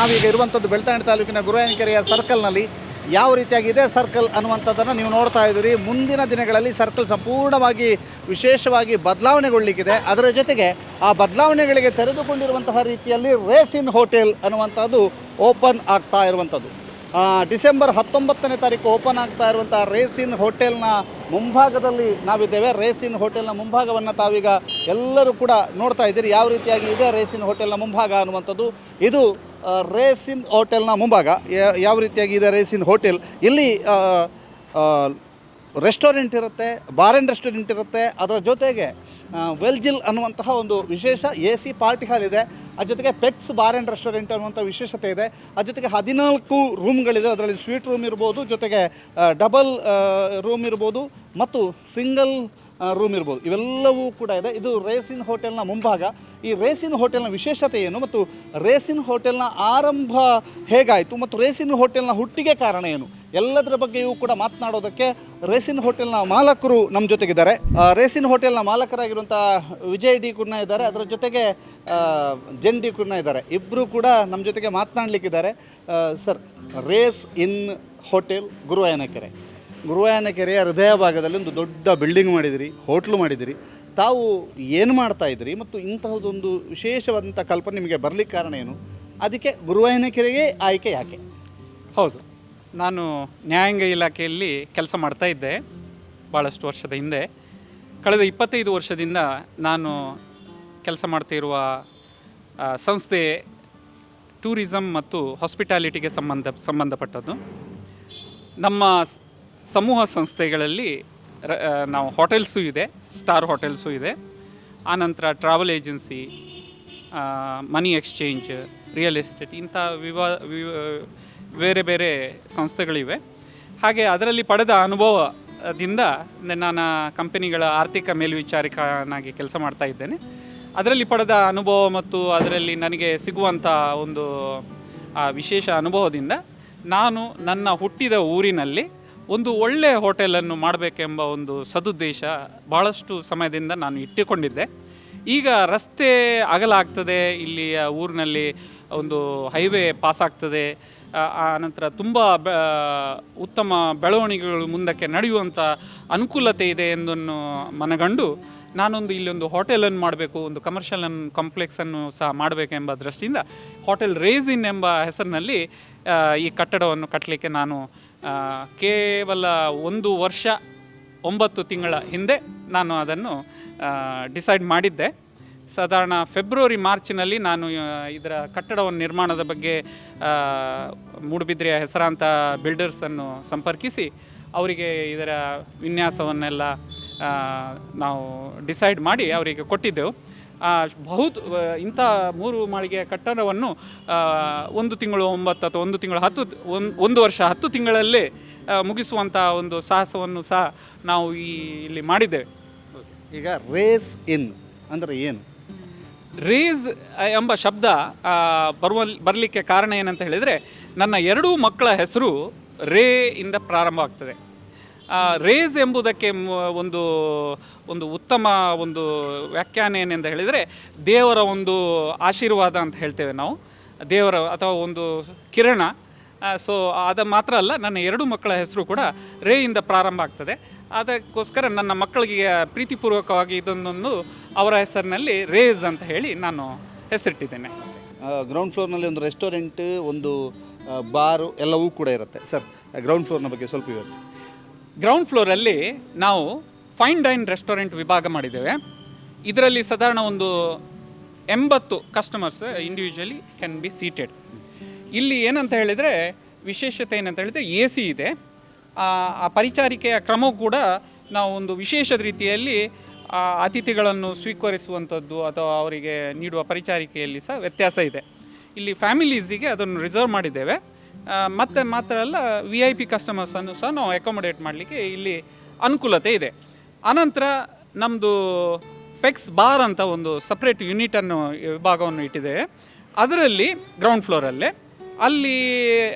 ನಾವೀಗ ಇರುವಂಥದ್ದು ಬೆಳ್ತಂಗಡಿ ತಾಲೂಕಿನ ಗುರುವಾಯನಕೆರೆಯ ಸರ್ಕಲ್ನಲ್ಲಿ. ಯಾವ ರೀತಿಯಾಗಿದೆ ಸರ್ಕಲ್ ಅನ್ನುವಂಥದ್ದನ್ನು ನೀವು ನೋಡ್ತಾ ಇದ್ದೀರಿ. ಮುಂದಿನ ದಿನಗಳಲ್ಲಿ ಸರ್ಕಲ್ ಸಂಪೂರ್ಣವಾಗಿ ವಿಶೇಷವಾಗಿ ಬದಲಾವಣೆಗೊಳ್ಳಲಿಕ್ಕಿದೆ. ಅದರ ಜೊತೆಗೆ ಆ ಬದಲಾವಣೆಗಳಿಗೆ ತೆರೆದುಕೊಂಡಿರುವಂತಹ ರೀತಿಯಲ್ಲಿ ರೇಸ್ ಇನ್ ಹೋಟೆಲ್ ಅನ್ನುವಂಥದ್ದು ಓಪನ್ ಆಗ್ತಾ ಇರುವಂಥದ್ದು. ಡಿಸೆಂಬರ್ 19ನೇ ತಾರೀಕು ಓಪನ್ ಆಗ್ತಾ ಇರುವಂಥ ರೇಸ್ ಇನ್ ಹೋಟೆಲ್ನ ಮುಂಭಾಗದಲ್ಲಿ ನಾವಿದ್ದೇವೆ. ರೇಸ್ ಇನ್ ಹೋಟೆಲ್ನ ಮುಂಭಾಗವನ್ನು ತಾವೀಗ ಎಲ್ಲರೂ ಕೂಡ ನೋಡ್ತಾ ಇದ್ದೀರಿ. ಯಾವ ರೀತಿಯಾಗಿ ಇದೆ ರೇಸ್ ಇನ್ ಹೋಟೆಲ್ನ ಮುಂಭಾಗ ಅನ್ನುವಂಥದ್ದು. ಇದು ರೇಸ್ ಇನ್ ಹೋಟೆಲ್ನ ಮುಂಭಾಗ. ಯಾವ ರೀತಿಯಾಗಿ ಇದೆ ರೇಸ್ ಇನ್ ಹೋಟೆಲ್. ಇಲ್ಲಿ ರೆಸ್ಟೋರೆಂಟ್ ಇರುತ್ತೆ, ಬಾರ್ ಆ್ಯಂಡ್ ರೆಸ್ಟೋರೆಂಟ್ ಇರುತ್ತೆ. ಅದರ ಜೊತೆಗೆ ವೆಲ್ಜಿಲ್ ಅನ್ನುವಂತಹ ಒಂದು ವಿಶೇಷ AC ಪಾರ್ಟಿ ಹಾಲ್ ಇದೆ. ಅದ್ರ ಜೊತೆಗೆ ಪೆಕ್ಸ್ ಬಾರ್ ಆ್ಯಂಡ್ ರೆಸ್ಟೋರೆಂಟ್ ಅನ್ನುವಂಥ ವಿಶೇಷತೆ ಇದೆ. ಅದ್ರ ಜೊತೆಗೆ 14 ರೂಮ್ಗಳಿದೆ. ಅದರಲ್ಲಿ ಸ್ವೀಟ್ ರೂಮ್ ಇರ್ಬೋದು, ಜೊತೆಗೆ ಡಬಲ್ ರೂಮ್ ಇರ್ಬೋದು ಮತ್ತು ಸಿಂಗಲ್ ರೂಮ್ ಇರ್ಬೋದು. ಇವೆಲ್ಲವೂ ಕೂಡ ಇದೆ. ಇದು ರೇಸಿನ್ ಹೋಟೆಲ್ನ ಮುಂಭಾಗ. ಈ ರೇಸಿನ್ ಹೋಟೆಲ್ನ ವಿಶೇಷತೆ ಏನು ಮತ್ತು ರೇಸಿನ್ ಹೋಟೆಲ್ನ ಆರಂಭ ಹೇಗಾಯಿತು ಮತ್ತು ರೇಸಿನ್ ಹೋಟೆಲ್ನ ಹುಟ್ಟಿಗೆ ಕಾರಣ ಏನು, ಎಲ್ಲದರ ಬಗ್ಗೆಯೂ ಕೂಡ ಮಾತನಾಡೋದಕ್ಕೆ ರೇಸಿನ್ ಹೋಟೆಲ್ನ ಮಾಲಕರು ನಮ್ಮ ಜೊತೆಗಿದ್ದಾರೆ. ರೇಸಿನ್ ಹೋಟೆಲ್ನ ಮಾಲಕರಾಗಿರುವಂಥ ವಿಜಯ್ ಡಿ ಕುರ್ನಾ ಇದ್ದಾರೆ. ಅದರ ಜೊತೆಗೆ ಜೆನ್ ಡಿ ಕುರ್ನಾ ಇದ್ದಾರೆ. ಇಬ್ಬರು ಕೂಡ ನಮ್ಮ ಜೊತೆಗೆ ಮಾತನಾಡಲಿಕ್ಕಿದ್ದಾರೆ. ಸರ್, ರೇಸ್ ಇನ್ ಹೋಟೆಲ್ ಗುರುವಾಯನಕೆರೆಯ ಹೃದಯ ಭಾಗದಲ್ಲಿ ಒಂದು ದೊಡ್ಡ ಬಿಲ್ಡಿಂಗ್ ಮಾಡಿದಿರಿ, ಹೋಟ್ಲು ಮಾಡಿದಿರಿ. ತಾವು ಏನು ಮಾಡ್ತಾಯಿದ್ರಿ ಮತ್ತು ಇಂತಹದೊಂದು ವಿಶೇಷವಾದಂಥ ಕಲ್ಪನೆ ನಿಮಗೆ ಬರಲಿಕ್ಕೆ ಕಾರಣ ಏನು? ಅದಕ್ಕೆ ಗುರುವಾಯನಕೆರೆಗೆ ಆಯ್ಕೆ ಯಾಕೆ? ಹೌದು, ನಾನು ನ್ಯಾಯಾಂಗ ಇಲಾಖೆಯಲ್ಲಿ ಕೆಲಸ ಮಾಡ್ತಾಯಿದ್ದೆ ಭಾಳಷ್ಟು ವರ್ಷದ ಹಿಂದೆ. ಕಳೆದ 25 ವರ್ಷದಿಂದ ನಾನು ಕೆಲಸ ಮಾಡ್ತಿರುವ ಸಂಸ್ಥೆ ಟೂರಿಸಮ್ ಮತ್ತು ಹಾಸ್ಪಿಟಾಲಿಟಿಗೆ ಸಂಬಂಧಪಟ್ಟದ್ದು. ನಮ್ಮ ಸಮೂಹ ಸಂಸ್ಥೆಗಳಲ್ಲಿ ನಾವು ಹೋಟೆಲ್ಸು ಇದೆ, ಸ್ಟಾರ್ ಹೋಟೆಲ್ಸು ಇದೆ. ಆನಂತರ ಟ್ರಾವೆಲ್ ಏಜೆನ್ಸಿ, ಮನಿ ಎಕ್ಸ್ಚೇಂಜ್, ರಿಯಲ್ ಎಸ್ಟೇಟ್, ಇಂಥ ಬೇರೆ ಬೇರೆ ಸಂಸ್ಥೆಗಳಿವೆ. ಹಾಗೆ ಅದರಲ್ಲಿ ಪಡೆದ ಅನುಭವದಿಂದ ನಾನು ಕಂಪನಿಗಳ ಆರ್ಥಿಕ ಮೇಲ್ವಿಚಾರಕನಾಗಿ ಕೆಲಸ ಮಾಡ್ತಾ ಇದ್ದೇನೆ. ಅದರಲ್ಲಿ ಪಡೆದ ಅನುಭವ ಮತ್ತು ಅದರಲ್ಲಿ ನನಗೆ ಸಿಗುವಂಥ ಒಂದು ವಿಶೇಷ ಅನುಭವದಿಂದ ನಾನು ನನ್ನ ಹುಟ್ಟಿದ ಊರಿನಲ್ಲಿ ಒಂದು ಒಳ್ಳೆಯ ಹೋಟೆಲನ್ನು ಮಾಡಬೇಕೆಂಬ ಒಂದು ಸದುದ್ದೇಶ ಭಾಳಷ್ಟು ಸಮಯದಿಂದ ನಾನು ಇಟ್ಟುಕೊಂಡಿದ್ದೆ. ಈಗ ರಸ್ತೆ ಅಗಲ ಆಗ್ತದೆ, ಇಲ್ಲಿಯ ಊರಿನಲ್ಲಿ ಒಂದು ಹೈವೇ ಪಾಸ್ ಆಗ್ತದೆ. ಆನಂತರ ತುಂಬ ಉತ್ತಮ ಬೆಳವಣಿಗೆಗಳು ಮುಂದಕ್ಕೆ ನಡೆಯುವಂಥ ಅನುಕೂಲತೆ ಇದೆ ಎಂದನ್ನು ಮನಗಂಡು ನಾನೊಂದು ಇಲ್ಲೊಂದು ಹೋಟೆಲನ್ನು ಮಾಡಬೇಕು, ಒಂದು ಕಮರ್ಷಿಯಲ್ ಕಾಂಪ್ಲೆಕ್ಸನ್ನು ಸಹ ಮಾಡಬೇಕೆಂಬ ದೃಷ್ಟಿಯಿಂದ ಹೋಟೆಲ್ ರೇಸ್ ಇನ್ ಎಂಬ ಹೆಸರಿನಲ್ಲಿ ಈ ಕಟ್ಟಡವನ್ನು ಕಟ್ಟಲಿಕ್ಕೆ ನಾನು ಕೇವಲ 1 ವರ್ಷ 9 ತಿಂಗಳ ಹಿಂದೆ ನಾನು ಅದನ್ನು ಡಿಸೈಡ್ ಮಾಡಿದ್ದೆ. ಸಾಧಾರಣ ಫೆಬ್ರವರಿ ಮಾರ್ಚಿನಲ್ಲಿ ನಾನು ಇದರ ಕಟ್ಟಡವನ್ನು ನಿರ್ಮಾಣದ ಬಗ್ಗೆ ಮೂಡುಬಿದ್ರೆಯ ಹೆಸರಾಂತ ಬಿಲ್ಡರ್ಸನ್ನು ಸಂಪರ್ಕಿಸಿ ಅವರಿಗೆ ಇದರ ವಿನ್ಯಾಸವನ್ನೆಲ್ಲ ನಾವು ಡಿಸೈಡ್ ಮಾಡಿ ಅವರಿಗೆ ಕೊಟ್ಟಿದ್ದೆವು. ಇಂಥ 3 ಮಾಳಿಗೆಯ ಕಟ್ಟಡವನ್ನು 1 ತಿಂಗಳು 9 ಅಥವಾ 1 ತಿಂಗಳು 10 1 ವರ್ಷ 10 ತಿಂಗಳಲ್ಲೇ ಮುಗಿಸುವಂಥ ಒಂದು ಸಾಹಸವನ್ನು ಸಹ ನಾವು ಇಲ್ಲಿ ಮಾಡಿದ್ದೇವೆ. ಈಗ ರೇಸ್ ಇನ್ ಅಂದರೆ ಏನು? ರೇಸ್ ಎಂಬ ಶಬ್ದ ಬರಲಿಕ್ಕೆ ಕಾರಣ ಏನಂತ ಹೇಳಿದರೆ, ನನ್ನ 2 ಮಕ್ಕಳ ಹೆಸರು ರೇ ಇಂದ ಪ್ರಾರಂಭ ಆಗ್ತದೆ. ರೇಸ್ ಎಂಬುದಕ್ಕೆ ಒಂದು ಉತ್ತಮ ಒಂದು ವ್ಯಾಖ್ಯಾನ ಏನೆಂದು ಹೇಳಿದರೆ, ದೇವರ ಒಂದು ಆಶೀರ್ವಾದ ಅಂತ ಹೇಳ್ತೇವೆ ನಾವು, ದೇವರ ಅಥವಾ ಒಂದು ಕಿರಣ. ಸೊ ಅದು ಮಾತ್ರ ಅಲ್ಲ, ನನ್ನ 2 ಮಕ್ಕಳ ಹೆಸರು ಕೂಡ ರೇ ಇಂದ ಪ್ರಾರಂಭ ಆಗ್ತದೆ. ಅದಕ್ಕೋಸ್ಕರ ನನ್ನ ಮಕ್ಕಳಿಗೆ ಪ್ರೀತಿಪೂರ್ವಕವಾಗಿ ಇದೊಂದೊಂದು ಅವರ ಹೆಸರಿನಲ್ಲಿ ರೇಸ್ ಅಂತ ಹೇಳಿ ನಾನು ಹೆಸರಿಟ್ಟಿದ್ದೇನೆ. ಗ್ರೌಂಡ್ ಫ್ಲೋರ್ನಲ್ಲಿ ಒಂದು ರೆಸ್ಟೋರೆಂಟ್, ಒಂದು ಬಾರು ಎಲ್ಲವೂ ಕೂಡ ಇರುತ್ತೆ. ಸರ್, ಗ್ರೌಂಡ್ ಫ್ಲೋರ್ನ ಬಗ್ಗೆ ಸ್ವಲ್ಪ ವಿವರಿಸಿ. ಗ್ರೌಂಡ್ ಫ್ಲೋರಲ್ಲಿ ನಾವು ಫೈನ್ ಡೈನ್ ರೆಸ್ಟೋರೆಂಟ್ ವಿಭಾಗ ಮಾಡಿದ್ದೇವೆ. ಇದರಲ್ಲಿ ಸಾಧಾರಣ ಒಂದು 80 customers individually can be seated. ಇಲ್ಲಿ ಏನಂತ ಹೇಳಿದರೆ, ವಿಶೇಷತೆ ಏನಂತ ಹೇಳಿದರೆ AC ಇದೆ. ಆ ಪರಿಚಾರಿಕೆಯ ಕ್ರಮವೂ ಕೂಡ ನಾವು ಒಂದು ವಿಶೇಷ ರೀತಿಯಲ್ಲಿ ಅತಿಥಿಗಳನ್ನು ಸ್ವೀಕರಿಸುವಂಥದ್ದು ಅಥವಾ ಅವರಿಗೆ ನೀಡುವ ಪರಿಚಾರಿಕೆಯಲ್ಲಿ ಸಹ ವ್ಯತ್ಯಾಸ ಇದೆ. ಇಲ್ಲಿ ಫ್ಯಾಮಿಲೀಸಿಗೆ ಅದನ್ನು ರಿಸರ್ವ್ ಮಾಡಿದ್ದೇವೆ. ಮತ್ತು ಮಾತ್ರ ಅಲ್ಲ, VIP ಕಸ್ಟಮರ್ಸನ್ನು ಸಹ ನಾವು ಅಕೊಮೊಡೇಟ್ ಮಾಡಲಿಕ್ಕೆ ಇಲ್ಲಿ ಅನುಕೂಲತೆ ಇದೆ. ಆನಂತರ ನಮ್ಮದು ಪೆಕ್ಸ್ ಬಾರ್ ಅಂತ ಒಂದು ಸಪ್ರೇಟ್ ಯೂನಿಟನ್ನು ವಿಭಾಗವನ್ನು ಇಟ್ಟಿದ್ದೇವೆ. ಅದರಲ್ಲಿ ಗ್ರೌಂಡ್ ಫ್ಲೋರಲ್ಲೇ ಅಲ್ಲಿ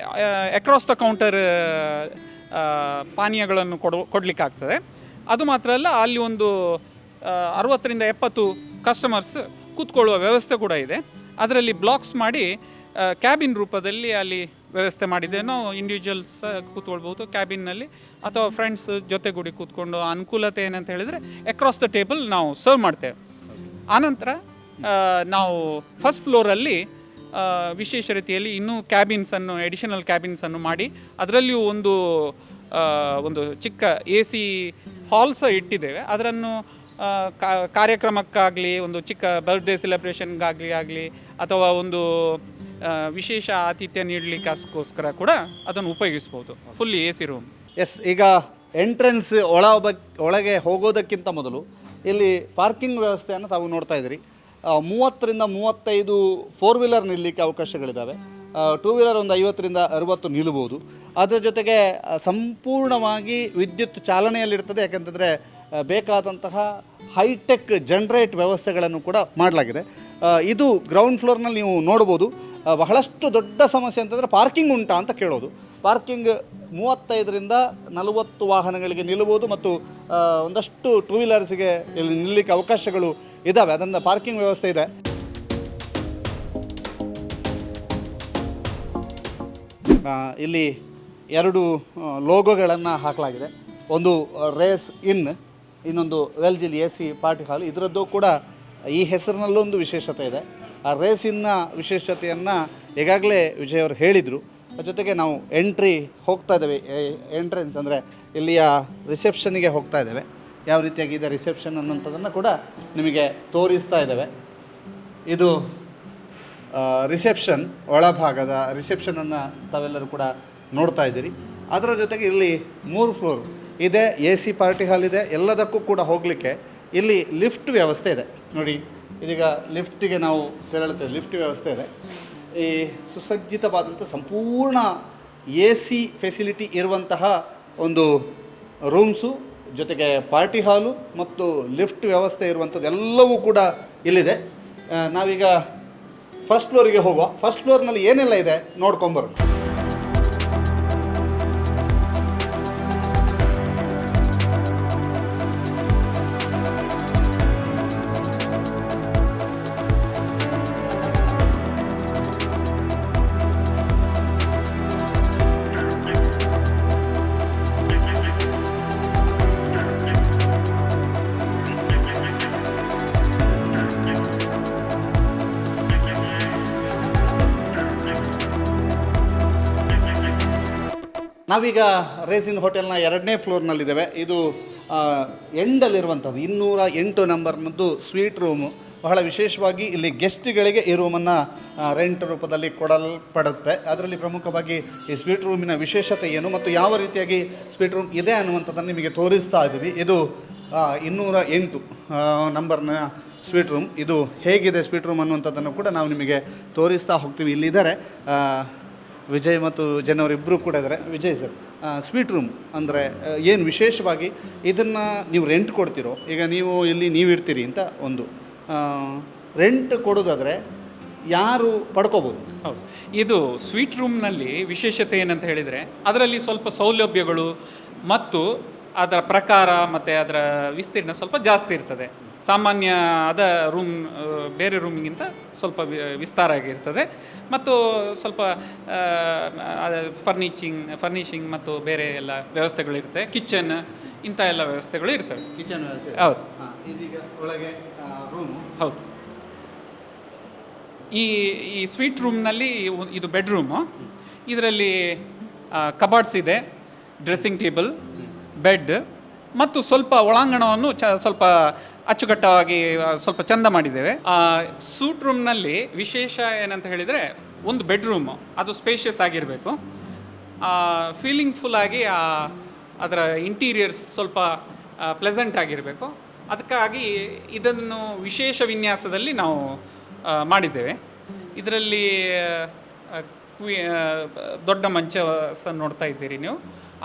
ಅಕ್ರಾಸ್ ದ ಕೌಂಟರ್ ಪಾನೀಯಗಳನ್ನು ಕೊಡಲಿಕ್ಕಾಗ್ತದೆ. ಅದು ಮಾತ್ರ ಅಲ್ಲ, ಅಲ್ಲಿ ಒಂದು 60 ರಿಂದ 70 ಕಸ್ಟಮರ್ಸ್ ಕೂತ್ಕೊಳ್ಳುವ ವ್ಯವಸ್ಥೆ ಕೂಡ ಇದೆ. ಅದರಲ್ಲಿ ಬ್ಲಾಕ್ಸ್ ಮಾಡಿ ಕ್ಯಾಬಿನ್ ರೂಪದಲ್ಲಿ ಅಲ್ಲಿ ವ್ಯವಸ್ಥೆ ಮಾಡಿದ್ದೇವೆ. ನಾವು ಇಂಡಿವಿಜುವಲ್ಸ್ ಕೂತ್ಕೊಳ್ಬೋದು ಕ್ಯಾಬಿನ್ನಲ್ಲಿ, ಅಥವಾ ಫ್ರೆಂಡ್ಸ್ ಜೊತೆಗೂಡಿ ಕೂತ್ಕೊಂಡು ಅನುಕೂಲತೆ ಏನಂತ ಹೇಳಿದರೆ ಅಕ್ರಾಸ್ ದ ಟೇಬಲ್ ನಾವು ಸರ್ವ್ ಮಾಡ್ತೇವೆ. ಆನಂತರ ನಾವು ಫಸ್ಟ್ ಫ್ಲೋರಲ್ಲಿ ವಿಶೇಷ ರೀತಿಯಲ್ಲಿ ಇನ್ನೂ ಕ್ಯಾಬಿನ್ಸನ್ನು ಎಡಿಷನಲ್ ಕ್ಯಾಬಿನ್ಸನ್ನು ಮಾಡಿ ಅದರಲ್ಲಿಯೂ ಒಂದು ಚಿಕ್ಕ AC ಹಾಲ್ ಸಹ ಇಟ್ಟಿದ್ದೇವೆ. ಅದನ್ನು ಕಾರ್ಯಕ್ರಮಕ್ಕಾಗಲಿ, ಒಂದು ಚಿಕ್ಕ ಬರ್ತ್ಡೇ ಸೆಲೆಬ್ರೇಷನ್ಗಾಗಲಿ ಅಥವಾ ಒಂದು ವಿಶೇಷ ಆತಿಥ್ಯ ನೀಡಲಿಕ್ಕೋಸ್ಕರ ಕೂಡ ಅದನ್ನು ಉಪಯೋಗಿಸ್ಬೋದು. Fully AC room. ಎಸ್, ಈಗ ಎಂಟ್ರೆನ್ಸ್ ಒಳಗೆ ಹೋಗೋದಕ್ಕಿಂತ ಮೊದಲು ಇಲ್ಲಿ ಪಾರ್ಕಿಂಗ್ ವ್ಯವಸ್ಥೆಯನ್ನು ತಾವು ನೋಡ್ತಾ ಇದ್ದೀರಿ. 30ರಿಂದ 35 4 ವೀಲರ್ ನಿಲ್ಲಲಿಕ್ಕೆ ಅವಕಾಶಗಳಿದ್ದಾವೆ. 2 ವೀಲರ್ ಒಂದು 50ರಿಂದ 60 ನಿಲ್ಲಬಹುದು. ಅದರ ಜೊತೆಗೆ ಸಂಪೂರ್ಣವಾಗಿ ವಿದ್ಯುತ್ ಚಾಲನೆಯಲ್ಲಿರ್ತದೆ. ಯಾಕೆಂತಂದರೆ ಬೇಕಾದಂತಹ ಹೈಟೆಕ್ ಜನರೇಟ್ ವ್ಯವಸ್ಥೆಗಳನ್ನು ಕೂಡ ಮಾಡಲಾಗಿದೆ. ಇದು ಗ್ರೌಂಡ್ ಫ್ಲೋರ್ನಲ್ಲಿ ನೀವು ನೋಡ್ಬೋದು. ಬಹಳಷ್ಟು ದೊಡ್ಡ ಸಮಸ್ಯೆ ಅಂತಂದರೆ ಪಾರ್ಕಿಂಗ್ ಉಂಟಾ ಅಂತ ಕೇಳೋದು. ಪಾರ್ಕಿಂಗ್ 35ರಿಂದ 40 ವಾಹನಗಳಿಗೆ ನಿಲ್ಲಬಹುದು ಮತ್ತು ಒಂದಷ್ಟು 2 ವೀಲರ್ಸ್ಗೆ ಇಲ್ಲಿ ನಿಲ್ಲಲಿಕ್ಕೆ ಅವಕಾಶಗಳು ಇದ್ದಾವೆ. ಅದನ್ನು ಪಾರ್ಕಿಂಗ್ ವ್ಯವಸ್ಥೆ ಇದೆ. ಇಲ್ಲಿ 2 ಲೋಗೋಗಳನ್ನು ಹಾಕಲಾಗಿದೆ. ಒಂದು ರೇಸ್ ಇನ್, ಇನ್ನೊಂದು ವೆಲ್ಜಿಲ್ AC ಪಾರ್ಟಿ ಹಾಲ್. ಇದರದ್ದು ಕೂಡ ಈ ಹೆಸರಿನಲ್ಲೊಂದು ವಿಶೇಷತೆ ಇದೆ. ಆ ರೇಸಿನ ವಿಶೇಷತೆಯನ್ನು ಈಗಾಗಲೇ ವಿಜಯ್ ಅವರು ಹೇಳಿದರು. ಜೊತೆಗೆ ನಾವು ಎಂಟ್ರಿ ಹೋಗ್ತಾ ಇದ್ದೇವೆ. ಎಂಟ್ರೆನ್ಸ್ ಅಂದರೆ ಇಲ್ಲಿಯ ರಿಸೆಪ್ಷನ್ನಿಗೆ ಹೋಗ್ತಾ ಇದ್ದೇವೆ. ಯಾವ ರೀತಿಯಾಗಿದೆ ರಿಸೆಪ್ಷನ್ ಅನ್ನೋಂಥದ್ದನ್ನು ಕೂಡ ನಿಮಗೆ ತೋರಿಸ್ತಾ ಇದ್ದೇವೆ. ಇದು ರಿಸೆಪ್ಷನ್, ಒಳಭಾಗದ ರಿಸೆಪ್ಷನನ್ನು ತಾವೆಲ್ಲರೂ ಕೂಡ ನೋಡ್ತಾ ಇದ್ದೀರಿ. ಅದರ ಜೊತೆಗೆ ಇಲ್ಲಿ 3 ಫ್ಲೋರ್ ಇದೆ, AC ಪಾರ್ಟಿ ಹಾಲ್ ಇದೆ. ಎಲ್ಲದಕ್ಕೂ ಕೂಡ ಹೋಗಲಿಕ್ಕೆ ಇಲ್ಲಿ ಲಿಫ್ಟ್ ವ್ಯವಸ್ಥೆ ಇದೆ. ನೋಡಿ, ಇದೀಗ ಲಿಫ್ಟಿಗೆ ನಾವು ತೆರಳುತ್ತೇವೆ. ಲಿಫ್ಟ್ ವ್ಯವಸ್ಥೆ ಇದೆ. ಈ ಸುಸಜ್ಜಿತವಾದಂಥ ಸಂಪೂರ್ಣ AC ಫೆಸಿಲಿಟಿ ಇರುವಂತಹ ಒಂದು ರೂಮ್ಸು, ಜೊತೆಗೆ ಪಾರ್ಟಿ ಹಾಲು ಮತ್ತು ಲಿಫ್ಟ್ ವ್ಯವಸ್ಥೆ ಇರುವಂಥದ್ದು ಎಲ್ಲವೂ ಕೂಡ ಇಲ್ಲಿದೆ. ನಾವೀಗ ಫಸ್ಟ್ ಫ್ಲೋರಿಗೆ ಹೋಗುವ. ಫಸ್ಟ್ ಫ್ಲೋರ್ನಲ್ಲಿ ಏನೆಲ್ಲ ಇದೆ ನೋಡ್ಕೊಂಬರೋಣ. ನಾವೀಗ ರೇಸಿನ್ ಹೋಟೆಲ್ನ 2ನೇ ಫ್ಲೋರ್ನಲ್ಲಿದ್ದೇವೆ. ಇದು ಎಂಡಲ್ಲಿರುವಂಥದ್ದು 208 ನಂಬರ್ನದ್ದು ಸ್ವೀಟ್ ರೂಮು. ಬಹಳ ವಿಶೇಷವಾಗಿ ಇಲ್ಲಿ ಗೆಸ್ಟ್ಗಳಿಗೆ ಈ ರೂಮನ್ನು ರೆಂಟ್ ರೂಪದಲ್ಲಿ ಕೊಡಲ್ಪಡುತ್ತೆ. ಅದರಲ್ಲಿ ಪ್ರಮುಖವಾಗಿ ಈ ಸ್ವೀಟ್ ರೂಮಿನ ವಿಶೇಷತೆ ಏನು ಮತ್ತು ಯಾವ ರೀತಿಯಾಗಿ ಸ್ವೀಟ್ ರೂಮ್ ಇದೆ ಅನ್ನುವಂಥದ್ದನ್ನು ನಿಮಗೆ ತೋರಿಸ್ತಾ ಇದ್ದೀವಿ. ಇದು 208 ನಂಬರ್ನ ಸ್ವೀಟ್ ರೂಮ್. ಇದು ಹೇಗಿದೆ ಸ್ವೀಟ್ ರೂಮ್ ಅನ್ನುವಂಥದ್ದನ್ನು ಕೂಡ ನಾವು ನಿಮಗೆ ತೋರಿಸ್ತಾ ಹೋಗ್ತೀವಿ. ಇಲ್ಲಿದ್ದಾರೆ ವಿಜಯ್ ಮತ್ತು ಜನ್ ಅವರಿಬ್ಬರು ಕೂಡ ಇದ್ದಾರೆ. ವಿಜಯ್ ಸರ್, ಸ್ವೀಟ್ ರೂಮ್ ಅಂದರೆ ಏನು ವಿಶೇಷವಾಗಿ ಇದನ್ನು ನೀವು ರೆಂಟ್ ಕೊಡ್ತೀರೋ? ಈಗ ನೀವು ಇರ್ತೀರಿ ಅಂತ ಒಂದು ರೆಂಟ್ ಕೊಡೋದಾದರೆ ಯಾರು ಪಡ್ಕೋಬೋದು? ಹೌದು, ಇದು ಸ್ವೀಟ್ ರೂಮ್ನಲ್ಲಿ ವಿಶೇಷತೆ ಏನಂತ ಹೇಳಿದರೆ ಅದರಲ್ಲಿ ಸ್ವಲ್ಪ ಸೌಲಭ್ಯಗಳು ಮತ್ತು ಅದರ ಪ್ರಕಾರ ಮತ್ತು ಅದರ ವಿಸ್ತೀರ್ಣ ಸ್ವಲ್ಪ ಜಾಸ್ತಿ ಇರ್ತದೆ. ಸಾಮಾನ್ಯ ರೂಮ್ ಬೇರೆ ರೂಮಿಗಿಂತ ಸ್ವಲ್ಪ ವಿಸ್ತಾರ ಆಗಿರ್ತದೆ. ಮತ್ತು ಸ್ವಲ್ಪ ಫರ್ನಿಷಿಂಗ್ ಮತ್ತು ಬೇರೆ ಎಲ್ಲ ವ್ಯವಸ್ಥೆಗಳಿರ್ತವೆ. ಕಿಚನ್ ಇಂಥ ಎಲ್ಲ ವ್ಯವಸ್ಥೆಗಳು ಇರ್ತವೆ. ಕಿಚನ್ ವ್ಯವಸ್ಥೆ, ಹೌದು. ಇದೀಗ ಒಳಗೆ ರೂಮು. ಹೌದು. ಈ ಸ್ವೀಟ್ ರೂಮ್ನಲ್ಲಿ ಇದು ಬೆಡ್ರೂಮು. ಇದರಲ್ಲಿ ಕಬಾರ್ಡ್ಸ್ ಇದೆ, ಡ್ರೆಸ್ಸಿಂಗ್ ಟೇಬಲ್, ಬೆಡ್ ಮತ್ತು ಸ್ವಲ್ಪ ಒಳಾಂಗಣವನ್ನು ಸ್ವಲ್ಪ ಅಚ್ಚುಕಟ್ಟಾಗಿ ಸ್ವಲ್ಪ ಚೆಂದ ಮಾಡಿದ್ದೇವೆ. ಸೂಟ್ ರೂಮ್ನಲ್ಲಿ ವಿಶೇಷ ಏನಂತ ಹೇಳಿದರೆ ಒಂದು ಬೆಡ್ರೂಮು, ಅದು ಸ್ಪೇಷಿಯಸ್ ಆಗಿರಬೇಕು. ಫೀಲಿಂಗ್ಫುಲ್ ಆಗಿ ಅದರ ಇಂಟೀರಿಯರ್ಸ್ ಸ್ವಲ್ಪ ಪ್ಲೆಸೆಂಟ್ ಆಗಿರಬೇಕು. ಅದಕ್ಕಾಗಿ ಇದನ್ನು ವಿಶೇಷ ವಿನ್ಯಾಸದಲ್ಲಿ ನಾವು ಮಾಡಿದ್ದೇವೆ. ಇದರಲ್ಲಿ ದೊಡ್ಡ ಮಂಚ ನೋಡ್ತಾ ಇದ್ದೀರಿ ನೀವು.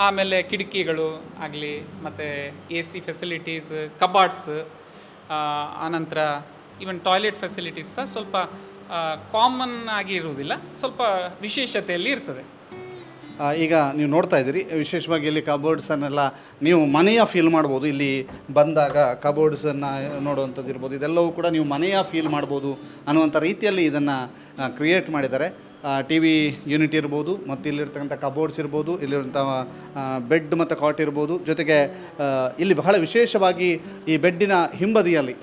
ಆಮೇಲೆ ಕಿಟಕಿಗಳು ಆಗಲಿ ಮತ್ತು AC ಫೆಸಿಲಿಟೀಸ್, ಕಬಾರ್ಡ್ಸ್, ಆನಂತರ ಈವನ್ ಟಾಯ್ಲೆಟ್ ಫೆಸಿಲಿಟೀಸ್ ಸಹ ಸ್ವಲ್ಪ ಕಾಮನ್ ಆಗಿ ಇರುವುದಿಲ್ಲ, ಸ್ವಲ್ಪ ವಿಶೇಷತೆಯಲ್ಲಿ ಇರ್ತದೆ. ಈಗ ನೀವು ನೋಡ್ತಾ ಇದ್ದೀರಿ, ವಿಶೇಷವಾಗಿ ಇಲ್ಲಿ ಕಬೋರ್ಡ್ಸನ್ನೆಲ್ಲ ನೀವು ಮನೆಯ ಫೀಲ್ ಮಾಡ್ಬೋದು. ಇಲ್ಲಿ ಬಂದಾಗ ಕಬೋರ್ಡ್ಸನ್ನು ನೋಡುವಂಥದ್ದು ಇರ್ಬೋದು. ಇದೆಲ್ಲವೂ ಕೂಡ ನೀವು ಮನೆಯ ಫೀಲ್ ಮಾಡ್ಬೋದು ಅನ್ನುವಂಥ ರೀತಿಯಲ್ಲಿ ಇದನ್ನು ಕ್ರಿಯೇಟ್ ಮಾಡಿದ್ದಾರೆ. ಟಿ ವಿ ಯೂನಿಟ್ ಇರ್ಬೋದು, ಮತ್ತು ಇಲ್ಲಿರ್ತಕ್ಕಂಥ ಕಬೋರ್ಡ್ಸ್ ಇರ್ಬೋದು, ಇಲ್ಲಿರುವಂಥ ಬೆಡ್ ಮತ್ತು ಕಾಟ್ ಇರ್ಬೋದು. ಜೊತೆಗೆ ಇಲ್ಲಿ ಬಹಳ ವಿಶೇಷವಾಗಿ ಈ ಬೆಡ್ಡಿನ ಹಿಂಬದಿಯಲ್ಲಿ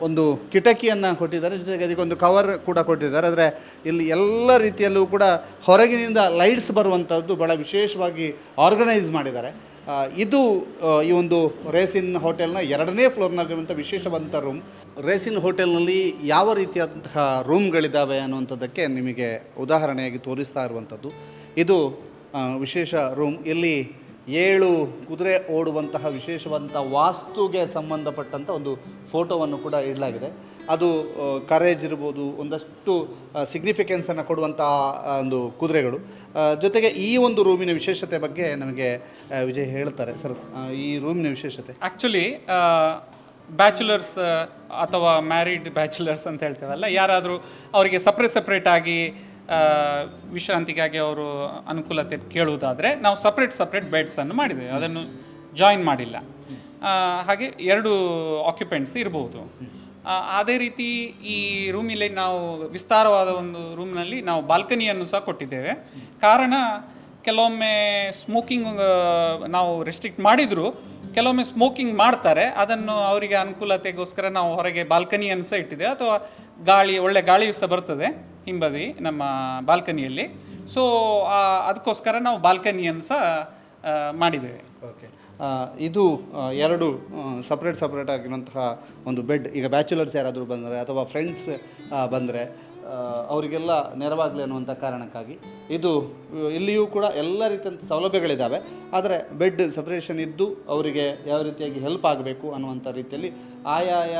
ಒಂದು ಕಿಟಕಿಯನ್ನು ಕೊಟ್ಟಿದ್ದಾರೆ. ಜೊತೆಗೆ ಅದಕ್ಕೊಂದು ಕವರ್ ಕೂಡ ಕೊಟ್ಟಿದ್ದಾರೆ. ಆದರೆ ಇಲ್ಲಿ ಎಲ್ಲ ರೀತಿಯಲ್ಲೂ ಕೂಡ ಹೊರಗಿನಿಂದ ಲೈಟ್ಸ್ ಬರುವಂಥದ್ದು ಭಾಳ ವಿಶೇಷವಾಗಿ ಆರ್ಗನೈಸ್ ಮಾಡಿದ್ದಾರೆ. ಇದು ಈ ಒಂದು ರೇಸಿನ್ ಹೋಟೆಲ್ನ 2ನೇ ಫ್ಲೋರ್ನಲ್ಲಿರುವಂಥ ವಿಶೇಷವಾದಂಥ ರೂಮ್. ರೇಸಿನ್ ಹೋಟೆಲ್ನಲ್ಲಿ ಯಾವ ರೀತಿಯಾದಂತಹ ರೂಮ್ಗಳಿದ್ದಾವೆ ಅನ್ನುವಂಥದ್ದಕ್ಕೆ ನಿಮಗೆ ಉದಾಹರಣೆಯಾಗಿ ತೋರಿಸ್ತಾ ಇರುವಂಥದ್ದು ಇದು ವಿಶೇಷ ರೂಮ್. ಇಲ್ಲಿ 7 ಕುದುರೆ ಓಡುವಂತಹ ವಿಶೇಷವಾದಂಥ ವಾಸ್ತುಗೆ ಸಂಬಂಧಪಟ್ಟಂಥ ಒಂದು ಫೋಟೋವನ್ನು ಕೂಡ ಇಡಲಾಗಿದೆ. ಅದು ಕರೇಜ್ ಇರ್ಬೋದು, ಒಂದಷ್ಟು ಸಿಗ್ನಿಫಿಕೆನ್ಸನ್ನು ಕೊಡುವಂಥ ಒಂದು ಕುದುರೆಗಳು. ಜೊತೆಗೆ ಈ ಒಂದು ರೂಮಿನ ವಿಶೇಷತೆ ಬಗ್ಗೆ ನಮಗೆ ವಿಜಯ್ ಹೇಳ್ತಾರೆ. ಸರ್, ಈ ರೂಮಿನ ವಿಶೇಷತೆ ಆ್ಯಕ್ಚುಲಿ ಬ್ಯಾಚುಲರ್ಸ್ ಅಥವಾ ಮ್ಯಾರಿಡ್ ಬ್ಯಾಚುಲರ್ಸ್ ಅಂತ ಹೇಳ್ತೇವಲ್ಲ, ಯಾರಾದರೂ ಅವರಿಗೆ ಸಪ್ರೇಟಾಗಿ ವಿಶ್ರಾಂತಿಗಾಗಿ ಅವರು ಅನುಕೂಲತೆ ಕೇಳುವುದಾದರೆ ನಾವು ಸಪ್ರೇಟ್ ಬೆಡ್ಸನ್ನು ಮಾಡಿದ್ದೇವೆ, ಅದನ್ನು ಜಾಯಿನ್ ಮಾಡಿಲ್ಲ. ಹಾಗೆ 2 ಆಕ್ಯುಪೆಂಟ್ಸ್ ಇರ್ಬೋದು. ಅದೇ ರೀತಿ ಈ ರೂಮಿನಲ್ಲಿ ನಾವು ವಿಸ್ತಾರವಾದ ಒಂದು ರೂಮ್ನಲ್ಲಿ ನಾವು ಬಾಲ್ಕನಿಯನ್ನು ಸಹ ಕೊಟ್ಟಿದ್ದೇವೆ. ಕಾರಣ ಕೆಲವೊಮ್ಮೆ ಸ್ಮೋಕಿಂಗ್ ನಾವು ರೆಸ್ಟ್ರಿಕ್ಟ್ ಮಾಡಿದರೂ ಕೆಲವೊಮ್ಮೆ ಸ್ಮೋಕಿಂಗ್ ಮಾಡ್ತಾರೆ. ಅದನ್ನು ಅವರಿಗೆ ಅನುಕೂಲತೆಗೋಸ್ಕರ ನಾವು ಹೊರಗೆ ಬಾಲ್ಕನಿಯನ್ನು ಸಹ ಇಟ್ಟಿದ್ದೇವೆ. ಅಥವಾ ಒಳ್ಳೆ ಗಾಳಿ ಸಹ ಬರ್ತದೆ ಹಿಂಬದಿ ನಮ್ಮ ಬಾಲ್ಕನಿಯಲ್ಲಿ. ಸೊ ಅದಕ್ಕೋಸ್ಕರ ನಾವು ಬಾಲ್ಕನಿಯನ್ನು ಸಹ ಮಾಡಿದ್ದೇವೆ. ಓಕೆ, ಇದು 2 ಸಪ್ರೇಟ್ ಆಗಿರುವಂತಹ ಒಂದು ಬೆಡ್. ಈಗ ಬ್ಯಾಚುಲರ್ಸ್ ಯಾರಾದರೂ ಬಂದರೆ ಅಥವಾ ಫ್ರೆಂಡ್ಸ್ ಬಂದರೆ ಅವರಿಗೆಲ್ಲ ನೆರವಾಗಲಿ ಅನ್ನುವಂಥ ಕಾರಣಕ್ಕಾಗಿ ಇದು ಇಲ್ಲಿಯೂ ಕೂಡ ಎಲ್ಲ ರೀತಿಯಂಥ ಸೌಲಭ್ಯಗಳಿದ್ದಾವೆ. ಆದರೆ ಬೆಡ್ ಸಪ್ರೇಷನ್ ಇದ್ದು ಅವರಿಗೆ ಯಾವ ರೀತಿಯಾಗಿ ಹೆಲ್ಪ್ ಆಗಬೇಕು ಅನ್ನುವಂಥ ರೀತಿಯಲ್ಲಿ ಆಯಾಯ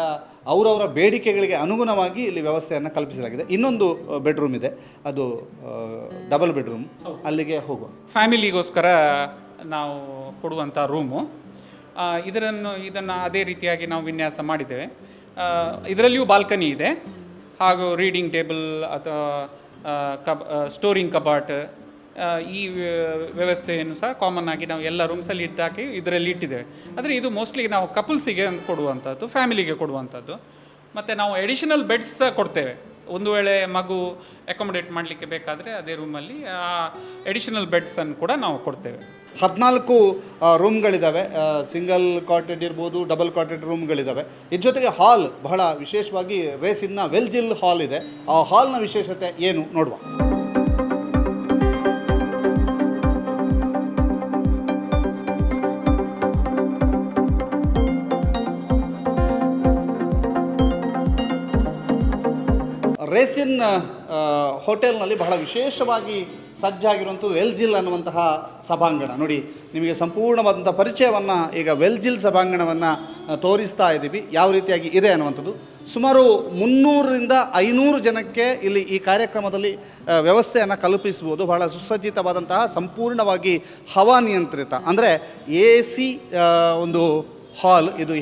ಅವರವರ ಬೇಡಿಕೆಗಳಿಗೆ ಅನುಗುಣವಾಗಿ ಇಲ್ಲಿ ವ್ಯವಸ್ಥೆಯನ್ನು ಕಲ್ಪಿಸಲಾಗಿದೆ. ಇನ್ನೊಂದು ಬೆಡ್ರೂಮ್ ಇದೆ, ಅದು ಡಬಲ್ ಬೆಡ್ರೂಮ್. ಅಲ್ಲಿಗೆ ಹೋಗುವ ಫ್ಯಾಮಿಲಿಗೋಸ್ಕರ ನಾವು ಕೊಡುವಂಥ ರೂಮು. ಇದನ್ನು ಅದೇ ರೀತಿಯಾಗಿ ನಾವು ವಿನ್ಯಾಸ ಮಾಡಿದ್ದೇವೆ. ಇದರಲ್ಲಿಯೂ ಬಾಲ್ಕನಿ ಇದೆ, ಹಾಗೂ ರೀಡಿಂಗ್ ಟೇಬಲ್ ಅಥವಾ ಸ್ಟೋರಿಂಗ್ ಕಬಾಟ್, ಈ ವ್ಯವಸ್ಥೆಯನ್ನು ಸಹ ಕಾಮನ್ ಆಗಿ ನಾವು ಎಲ್ಲ ರೂಮ್ಸಲ್ಲಿ ಇಟ್ಟಾಕಿ ಇದರಲ್ಲಿ ಇಟ್ಟಿದ್ದೇವೆ. ಆದರೆ ಇದು ಮೋಸ್ಟ್ಲಿ ನಾವು ಕಪಲ್ಸಿಗೆ ಕೊಡುವಂಥದ್ದು, ಫ್ಯಾಮಿಲಿಗೆ ಕೊಡುವಂಥದ್ದು. ಮತ್ತು ನಾವು ಎಡಿಷನಲ್ ಬೆಡ್ಸ್ ಸಹ ಕೊಡ್ತೇವೆ. ಒಂದು ವೇಳೆ ಮಗು ಅಕೊಮಡೇಟ್ ಮಾಡಲಿಕ್ಕೆ ಬೇಕಾದರೆ ಅದೇ ರೂಮಲ್ಲಿ ಎಡಿಷನಲ್ ಬೆಡ್ಸನ್ನು ಕೂಡ ನಾವು ಕೊಡ್ತೇವೆ. 14 ರೂಮ್ಗಳಿದ್ದಾವೆ. ಸಿಂಗಲ್ ಕಾಟೆಡ್ ಇರ್ಬೋದು, ಡಬಲ್ ಕಾಟೆಡ್ ರೂಮ್ಗಳಿದ್ದಾವೆ. ಇದ್ರ ಜೊತೆಗೆ ಹಾಲ್, ಬಹಳ ವಿಶೇಷವಾಗಿ ರೇಸಿನ್ನ ವೆಲ್ಜಿಲ್ ಹಾಲ್ ಇದೆ. ಆ ಹಾಲ್ನ ವಿಶೇಷತೆ ಏನು ನೋಡುವ. ರೇಸಿನ್ ಹೋಟೆಲ್ನಲ್ಲಿ ಬಹಳ ವಿಶೇಷವಾಗಿ ಸಜ್ಜಾಗಿರುವಂಥ ವೆಲ್ಜಿಲ್ ಅನ್ನುವಂತಹ ಸಭಾಂಗಣ. ನೋಡಿ, ನಿಮಗೆ ಸಂಪೂರ್ಣವಾದಂಥ ಪರಿಚಯವನ್ನು ಈಗ ವೆಲ್ಜಿಲ್ ಸಭಾಂಗಣವನ್ನು ತೋರಿಸ್ತಾ ಇದ್ದೀವಿ, ಯಾವ ರೀತಿಯಾಗಿ ಇದೆ ಅನ್ನುವಂಥದ್ದು. ಸುಮಾರು 300ರಿಂದ 500 ಜನಕ್ಕೆ ಇಲ್ಲಿ ಈ ಕಾರ್ಯಕ್ರಮದಲ್ಲಿ ವ್ಯವಸ್ಥೆಯನ್ನು ಕಲ್ಪಿಸ್ಬೋದು. ಬಹಳ ಸುಸಜ್ಜಿತವಾದಂತಹ, ಸಂಪೂರ್ಣವಾಗಿ ಹವಾನಿಯಂತ್ರಿತ, ಅಂದರೆ AC ಒಂದು ಹಾಲ್. ಇದು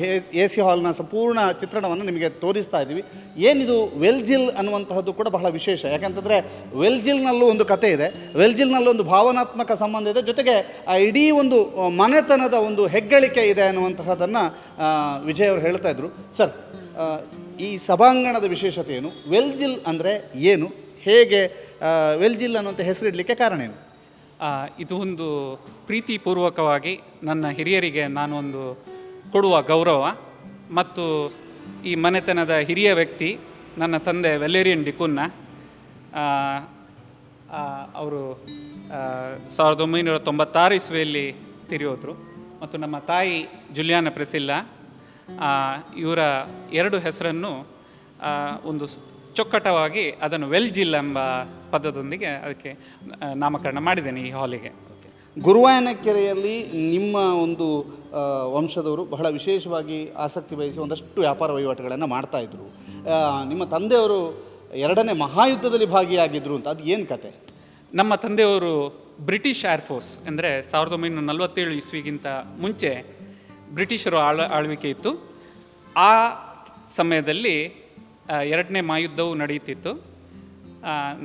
AC ಹಾಲ್ನ ಸಂಪೂರ್ಣ ಚಿತ್ರಣವನ್ನು ನಿಮಗೆ ತೋರಿಸ್ತಾ ಇದ್ದೀವಿ. ಏನಿದು ವೆಲ್ಜಿಲ್ ಅನ್ನುವಂತಹದ್ದು ಕೂಡ ಬಹಳ ವಿಶೇಷ. ಯಾಕಂತಂದರೆ ವೆಲ್ಜಿಲ್ನಲ್ಲೂ ಒಂದು ಕತೆ ಇದೆ, ವೆಲ್ಜಿಲ್ನಲ್ಲೂ ಒಂದು ಭಾವನಾತ್ಮಕ ಸಂಬಂಧ ಇದೆ, ಜೊತೆಗೆ ಇಡೀ ಒಂದು ಮನೆತನದ ಒಂದು ಹೆಗ್ಗಳಿಕೆ ಇದೆ ಅನ್ನುವಂತಹದ್ದನ್ನು ವಿಜಯ್ ಅವರು ಹೇಳ್ತಾ ಇದ್ರು. ಸರ್, ಈ ಸಭಾಂಗಣದ ವಿಶೇಷತೆ ಏನು? ವೆಲ್ಜಿಲ್ ಅಂದರೆ ಏನು? ಹೇಗೆ ವೆಲ್ಜಿಲ್ ಅನ್ನುವಂಥ ಹೆಸರಿಡಲಿಕ್ಕೆ ಕಾರಣ ಏನು? ಇದು ಒಂದು ಪ್ರೀತಿಪೂರ್ವಕವಾಗಿ ನನ್ನ ಹಿರಿಯರಿಗೆ ನಾನೊಂದು ಕೊಡುವ ಗೌರವ. ಮತ್ತು ಈ ಮನೆತನದ ಹಿರಿಯ ವ್ಯಕ್ತಿ ನನ್ನ ತಂದೆ ವೆಲೇರಿಯನ್ ಡಿಕುನ್ನ. ಅವರು 1996 ಇಸ್ವಿಯಲ್ಲಿ ತಿರಿಯೋದ್ರು. ಮತ್ತು ನಮ್ಮ ತಾಯಿ ಜುಲಿಯಾನ ಪ್ರೆಸಿಲ್ಲಾ. ಇವರ 2 ಹೆಸರನ್ನು ಒಂದು ಚೊಕ್ಕಟವಾಗಿ ಅದನ್ನು ವೆಲ್ಜಿಲ್ ಎಂಬ ಪದದೊಂದಿಗೆ ಅದಕ್ಕೆ ನಾಮಕರಣ ಮಾಡಿದ್ದೇನೆ ಈ ಹಾಲಿಗೆ. ಗುರುವಾಯನಕೆರೆಯಲ್ಲಿ ನಿಮ್ಮ ಒಂದು ವಂಶದವರು ಬಹಳ ವಿಶೇಷವಾಗಿ ಆಸಕ್ತಿ ವಹಿಸಿ ಒಂದಷ್ಟು ವ್ಯಾಪಾರ ವಹಿವಾಟುಗಳನ್ನು ಮಾಡ್ತಾಯಿದ್ರು. ನಿಮ್ಮ ತಂದೆಯವರು 2ನೇ ಮಹಾಯುದ್ಧದಲ್ಲಿ ಭಾಗಿಯಾಗಿದ್ದರು ಅಂತ, ಅದು ಏನು ಕತೆ? ನಮ್ಮ ತಂದೆಯವರು ಬ್ರಿಟಿಷ್ ಏರ್ಫೋರ್ಸ್, ಅಂದರೆ 1947 ಇಸ್ವಿಗಿಂತ ಮುಂಚೆ ಬ್ರಿಟಿಷರು ಆಳ್ವಿಕೆ ಇತ್ತು. ಆ ಸಮಯದಲ್ಲಿ 2ನೇ ಮಹಾಯುದ್ಧವು ನಡೆಯುತ್ತಿತ್ತು.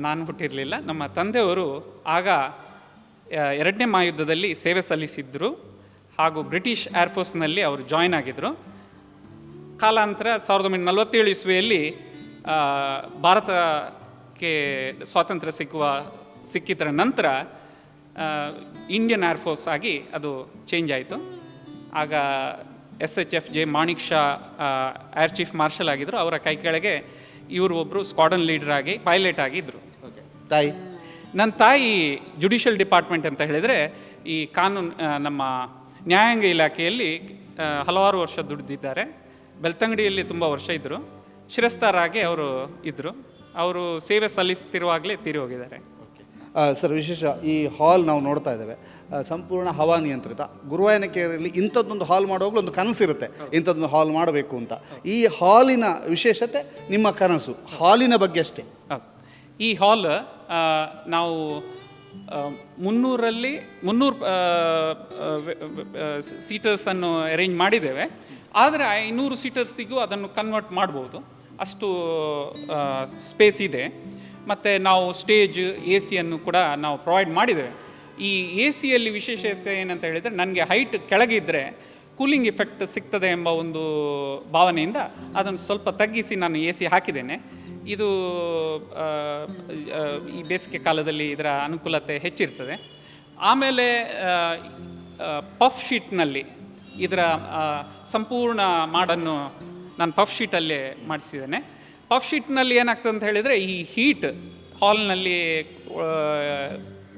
ನಾನು ಹುಟ್ಟಿರಲಿಲ್ಲ. ನಮ್ಮ ತಂದೆಯವರು ಆಗ 2ನೇ ಮಹಾಯುದ್ಧದಲ್ಲಿ ಸೇವೆ ಸಲ್ಲಿಸಿದ್ರು, ಹಾಗೂ ಬ್ರಿಟಿಷ್ ಏರ್ಫೋರ್ಸ್ನಲ್ಲಿ ಅವರು ಜಾಯ್ನ್ ಆಗಿದ್ದರು. ಕಾಲಾಂತರ 1947 ಇಸ್ವಿಯಲ್ಲಿ ಭಾರತ ಸ್ವಾತಂತ್ರ್ಯ ಸಿಕ್ಕಿದ್ರ ನಂತರ ಇಂಡಿಯನ್ ಏರ್ಫೋರ್ಸ್ ಆಗಿ ಅದು ಚೇಂಜ್ ಆಯಿತು. ಆಗ SHF J Manekshaw air chief marshal ಆಗಿದ್ದರು. ಅವರ ಕೈ ಕೆಳಗೆ ಇವರು ಒಬ್ಬರು ಸ್ಕ್ವಾಡನ್ ಲೀಡರ್ ಆಗಿ ಪೈಲಟ್ ಆಗಿದ್ದರು. ತಾಯಿ ನನ್ನ ತಾಯಿ ಜುಡಿಷಿಯಲ್ ಡಿಪಾರ್ಟ್ಮೆಂಟ್ ಅಂತ ಹೇಳಿದರೆ ಈ ಕಾನೂನು ನಮ್ಮ ನ್ಯಾಯಾಂಗ ಇಲಾಖೆಯಲ್ಲಿ ಹಲವಾರು ವರ್ಷ ದುಡಿದಿದ್ದಾರೆ. ಬೆಳ್ತಂಗಡಿಯಲ್ಲಿ ತುಂಬ ವರ್ಷ ಇದ್ದರು. ಶಿರಸ್ತಾರಾಗಿ ಅವರು ಇದ್ದರು. ಅವರು ಸೇವೆ ಸಲ್ಲಿಸ್ತಿರುವಾಗಲೇ ತೀರಿ ಹೋಗಿದ್ದಾರೆ. ಸರ್, ವಿಶೇಷ ಈ ಹಾಲ್ ನಾವು ನೋಡ್ತಾ ಇದ್ದೇವೆ, ಸಂಪೂರ್ಣ ಹವಾನಿಯಂತ್ರಿತ. ಗುರುವಾಯನಕೆರೆಯಲ್ಲಿ ಇಂಥದ್ದೊಂದು ಹಾಲ್ ಮಾಡುವಾಗಲೂ ಒಂದು ಕನಸಿರುತ್ತೆ, ಇಂಥದ್ದೊಂದು ಹಾಲ್ ಮಾಡಬೇಕು ಅಂತ. ಈ ಹಾಲಿನ ವಿಶೇಷತೆ, ನಿಮ್ಮ ಕನಸು ಹಾಲಿನ ಬಗ್ಗೆ ಅಷ್ಟೇ. ಈ ಹಾಲ್ ನಾವು 300 ಸೀಟರ್ಸನ್ನು ಅರೇಂಜ್ ಮಾಡಿದ್ದೇವೆ. ಆದರೆ 500 ಸೀಟರ್ಸಿಗೂ ಅದನ್ನು ಕನ್ವರ್ಟ್ ಮಾಡ್ಬೋದು, ಅಷ್ಟು ಸ್ಪೇಸ್ ಇದೆ. ಮತ್ತು ನಾವು ಸ್ಟೇಜ್ AC ಕೂಡ ನಾವು ಪ್ರೊವೈಡ್ ಮಾಡಿದ್ದೇವೆ. ಈ ACಯಲ್ಲಿ ವಿಶೇಷತೆ ಏನಂತ ಹೇಳಿದರೆ, ನನಗೆ ಹೈಟ್ ಕೆಳಗಿದ್ದರೆ ಕೂಲಿಂಗ್ ಇಫೆಕ್ಟ್ ಸಿಗ್ತದೆ ಎಂಬ ಒಂದು ಭಾವನೆಯಿಂದ ಅದನ್ನು ಸ್ವಲ್ಪ ತಗ್ಗಿಸಿ ನಾನು AC ಹಾಕಿದ್ದೇನೆ. ಇದು ಈ ಬೇಸಿಗೆ ಕಾಲದಲ್ಲಿ ಇದರ ಅನುಕೂಲತೆ ಹೆಚ್ಚಿರ್ತದೆ. ಆಮೇಲೆ ಪಫ್ ಶೀಟ್ನಲ್ಲಿ ಇದರ ಸಂಪೂರ್ಣ ಮಾಡನ್ನು ನಾನು ಪಫ್ ಶೀಟಲ್ಲೇ ಮಾಡಿಸಿದ್ದೇನೆ. ಪಫ್ ಶೀಟ್ನಲ್ಲಿ ಏನಾಗ್ತದೆ ಅಂತ ಹೇಳಿದರೆ, ಈ ಹೀಟ್ ಹಾಲ್ನಲ್ಲಿ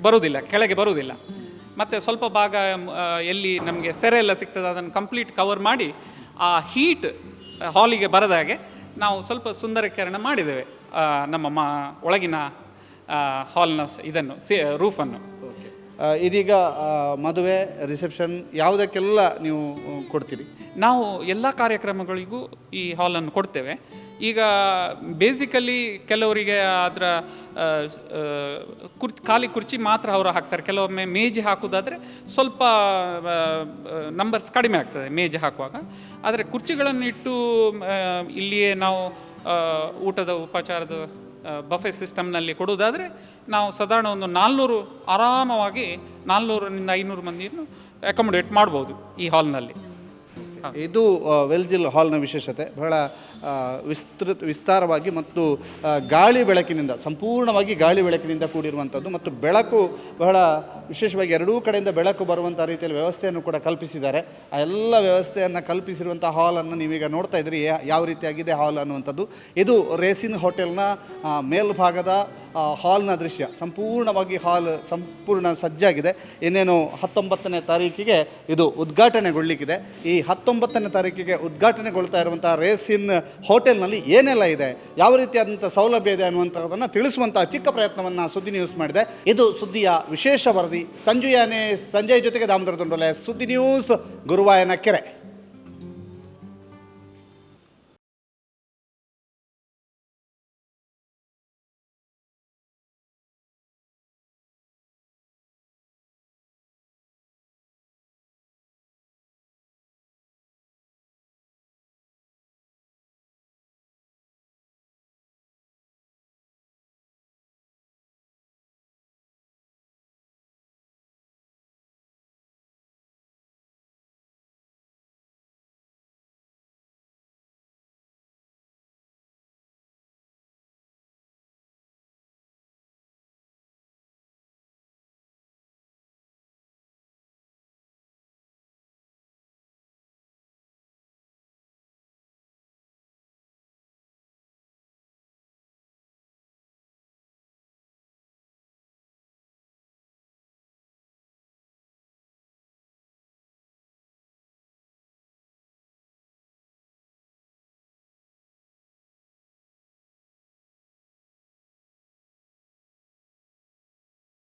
ಬರುವುದಿಲ್ಲ, ಕೆಳಗೆ ಬರುವುದಿಲ್ಲ. ಮತ್ತು ಸ್ವಲ್ಪ ಭಾಗ ಎಲ್ಲಿ ನಮಗೆ ಸೆರೆ ಎಲ್ಲ ಸಿಗ್ತದೆ ಅದನ್ನು ಕಂಪ್ಲೀಟ್ ಕವರ್ ಮಾಡಿ ಆ ಹೀಟ್ ಹಾಲಿಗೆ ಬರದ ಹಾಗೆ ನಾವು ಸ್ವಲ್ಪ ಸುಂದರೀಕರಣ ಮಾಡಿದ್ದೇವೆ ನಮ್ಮ ಒಳಗಿನ ಹಾಲ್ನ ಇದನ್ನು ರೂಫನ್ನು. ಇದೀಗ ಮದುವೆ, ರಿಸೆಪ್ಷನ್ ಯಾವುದಕ್ಕೆಲ್ಲ ನೀವು ಕೊಡ್ತೀರಿ? ನಾವು ಎಲ್ಲ ಕಾರ್ಯಕ್ರಮಗಳಿಗೂ ಈ ಹಾಲನ್ನು ಕೊಡ್ತೇವೆ. ಈಗ ಬೇಸಿಕಲಿ ಕೆಲವರಿಗೆ ಅದರ ಖಾಲಿ ಕುರ್ಚಿ ಮಾತ್ರ ಅವರು ಹಾಕ್ತಾರೆ. ಕೆಲವೊಮ್ಮೆ ಮೇಜು ಹಾಕೋದಾದರೆ ಸ್ವಲ್ಪ ನಂಬರ್ಸ್ ಕಡಿಮೆ ಆಗ್ತದೆ ಮೇಜು ಹಾಕುವಾಗ. ಆದರೆ ಕುರ್ಚಿಗಳನ್ನು ಇಟ್ಟು ಇಲ್ಲಿಯೇ ನಾವು ಊಟದ ಉಪಚಾರದ ಬಫೆ ಸಿಸ್ಟಮ್ನಲ್ಲಿ ಕೊಡುವುದಾದರೆ ನಾವು ಸಾಧಾರಣ ಒಂದು 400 ಆರಾಮವಾಗಿ 400ರಿಂದ 500 ಮಂದಿಯನ್ನು ಅಕೊಮೊಡೇಟ್ ಮಾಡ್ಬೋದು ಈ ಹಾಲ್ನಲ್ಲಿ. ಇದು ವೆಲ್ಜಿಲ್ ಹಾಲ್ನ ವಿಶೇಷತೆ. ಬಹಳ ವಿಸ್ತಾರವಾಗಿ ಮತ್ತು ಗಾಳಿ ಬೆಳಕಿನಿಂದ, ಸಂಪೂರ್ಣವಾಗಿ ಗಾಳಿ ಬೆಳಕಿನಿಂದ ಕೂಡಿರುವಂಥದ್ದು. ಮತ್ತು ಬೆಳಕು ಬಹಳ ವಿಶೇಷವಾಗಿ ಎರಡೂ ಕಡೆಯಿಂದ ಬೆಳಕು ಬರುವಂಥ ರೀತಿಯಲ್ಲಿ ವ್ಯವಸ್ಥೆಯನ್ನು ಕೂಡ ಕಲ್ಪಿಸಿದ್ದಾರೆ. ಆ ಎಲ್ಲ ವ್ಯವಸ್ಥೆಯನ್ನು ಕಲ್ಪಿಸಿರುವಂಥ ಹಾಲನ್ನು ನೀವೀಗ ನೋಡ್ತಾ ಇದ್ದೀರಿ, ಯಾವ ರೀತಿಯಾಗಿದೆ ಹಾಲ್ ಅನ್ನುವಂಥದ್ದು. ಇದು ರೇಸಿನ್ ಹೋಟೆಲ್ನ ಮೇಲ್ಭಾಗದ ಹಾಲ್ನ ದೃಶ್ಯ. ಸಂಪೂರ್ಣವಾಗಿ ಹಾಲ್ ಸಂಪೂರ್ಣ ಸಜ್ಜಾಗಿದೆ. ಇನ್ನೇನು 19ನೇ ತಾರೀಕಿಗೆ ಇದು ಉದ್ಘಾಟನೆಗೊಳ್ಳಿಕ್ಕಿದೆ. ಈ 19ನೇ ತಾರೀಕಿಗೆ ಉದ್ಘಾಟನೆಗೊಳ್ತಾ ಇರುವಂಥ ರೇಸಿನ್ ಹೋಟೆಲ್ನಲ್ಲಿ ಏನೆಲ್ಲ ಇದೆ, ಯಾವ ರೀತಿಯಾದಂಥ ಸೌಲಭ್ಯ ಇದೆ ಅನ್ನುವಂಥದ್ದನ್ನು ತಿಳಿಸುವಂಥ ಚಿಕ್ಕ ಪ್ರಯತ್ನವನ್ನು ಸುದ್ದಿ ನ್ಯೂಸ್ ಮಾಡಿದೆ. ಇದು ಸುದ್ದಿಯ ವಿಶೇಷ ವರದಿ. ಸಂಜಯ್ ಜೊತೆಗೆ ದಾಮೋದರ ದುಂಡೋಲೆ, ಸುದ್ದಿ ನ್ಯೂಸ್, ಗುರುವಾಯನಕೆರೆ.